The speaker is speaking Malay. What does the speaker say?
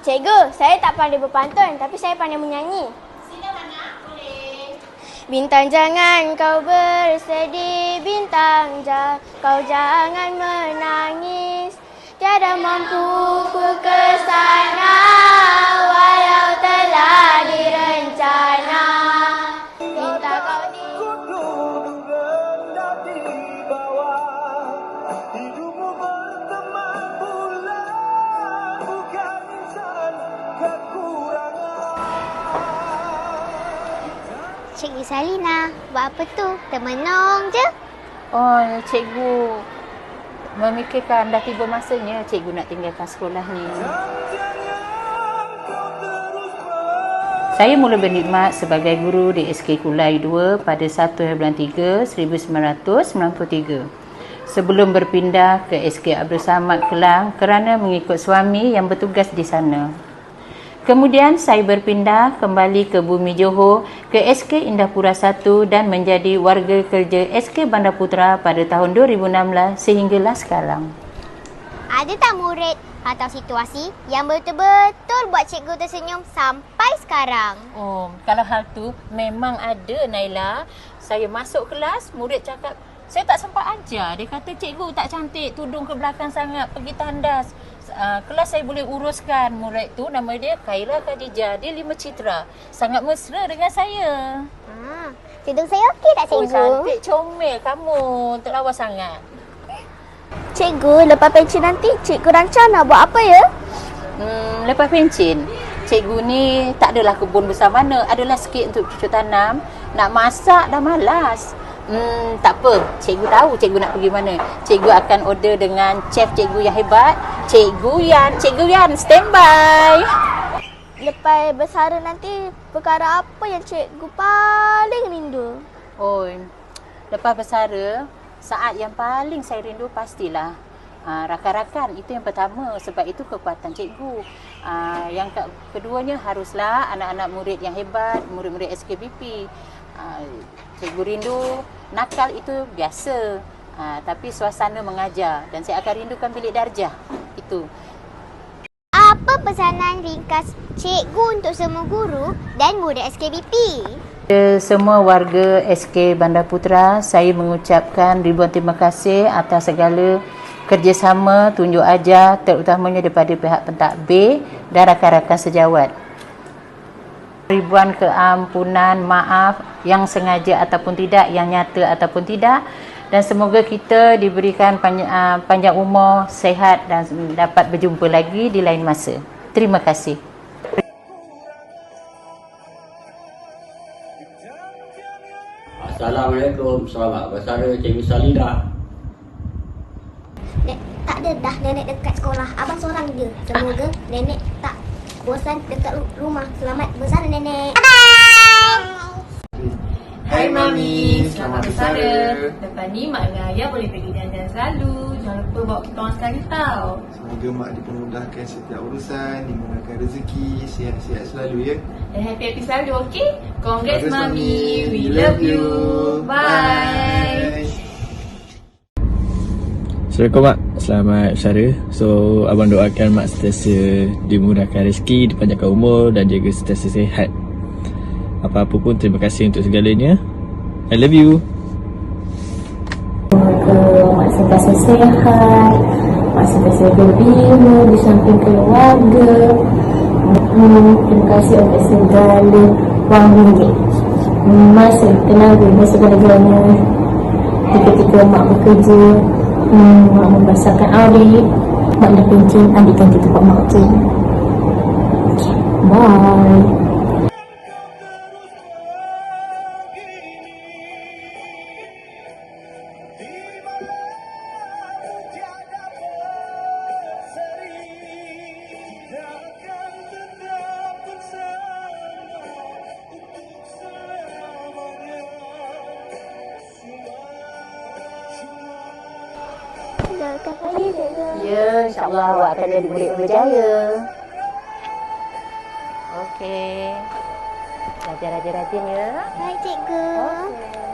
Cikgu, saya tak pandai berpantun tapi saya pandai menyanyi. Sila mana? Boleh. Bintang jangan kau bersedih, bintang kau jangan menangis. Tiada mampu ku ke sana walau telah direncana. Minta kau di Cikgu Salina, buat apa tu? Termenung je. Oh, cikgu memikirkan dah tiba masanya cikgu nak tinggalkan sekolah ni. Saya mula berkhidmat sebagai guru di SK Kulai 2 pada 1 bulan 3 1993. Sebelum berpindah ke SK Abdul Samad Kelang kerana mengikut suami yang bertugas di sana. Kemudian saya berpindah kembali ke Bumi Johor ke SK Indahpura 1 dan menjadi warga kerja SK Bandar Putra pada tahun 2016 sehinggalah sekarang. Ada tak murid atau situasi yang betul-betul buat cikgu tersenyum sampai sekarang? Oh, kalau hal tu memang ada, Naila. Saya masuk kelas, murid cakap, saya tak sempat ajar. Dia kata, cikgu tak cantik, tudung ke belakang sangat, pergi tandas. Kelas saya boleh uruskan. Murid tu nama dia Khaira Khadijah. Dia 5 citra. Sangat mesra dengan saya. Tudung saya okey tak, Oh, cikgu? cantik, comel. Kamu terlawa sangat. Cikgu, lepas pension nanti cikgu rancang nak buat apa ya? Lepas pencen, cikgu ni tak adalah kebun besar mana. Adalah sikit untuk cucuk tanam. Nak masak dah malas. Tak apa, cikgu tahu cikgu nak pergi mana. Cikgu akan order dengan chef cikgu yang hebat. Cikgu Yan, standby. Lepas bersara nanti, perkara apa yang cikgu paling rindu? Oh, lepas bersara, saat yang paling saya rindu pastilah rakan-rakan. Itu yang pertama, sebab itu kekuatan cikgu. Yang keduanya haruslah anak-anak murid yang hebat, murid-murid SKBP. Cikgu rindu, nakal itu biasa. Tapi suasana mengajar dan saya akan rindukan bilik darjah. Itu. Apa pesanan ringkas cikgu untuk semua guru dan murid SKBP? Semua warga SK Bandar Putra, saya mengucapkan ribuan terima kasih atas segala kerjasama, tunjuk ajar, terutamanya daripada pihak pentadbir dan rakan-rakan sejawat. Ribuan keampunan, maaf yang sengaja ataupun tidak, yang nyata ataupun tidak. Dan semoga kita diberikan panjang umur, sehat dan dapat berjumpa lagi di lain masa. Terima kasih. Assalamualaikum. Selamat bersara Cikgu Salina. Tak ada dah nenek dekat sekolah. Abang seorang je. Semoga nenek tak bosan dekat rumah. Selamat bersara nenek. Hai Mami, selamat bersara. Lepas ni Mak dengan Ayah boleh pergi jalan-jalan selalu. Jangan lupa bawa kita orang sekali tau. Semoga Mak dipermudahkan setiap urusan, dimudahkan rezeki, sihat-sihat selalu ya. Dan happy-happy selalu, okey? Congrats Mami, we love you. Bye. Assalamualaikum Mak, selamat bersara. So Abang doakan Mak sentiasa dimudahkan rezeki, dipanjangkan umur dan juga sentiasa sihat. Apa-apa pun terima kasih untuk segalanya. I love you. Semoga Mak sentiasa sihat, Mak sentiasa gembira di samping keluarga. Terima kasih untuk segala wang ringgit, masa, tenaga dan segala-galanya ketika Mak bekerja. Mak membesarkan adik, Mak dah pencen adik ganti tempat Mak. Okay. Bye. Ya, insyaAllah awak akan jadi murid berjaya. Okey. Belajar rajin-rajin ya. Baik cikgu. Okey.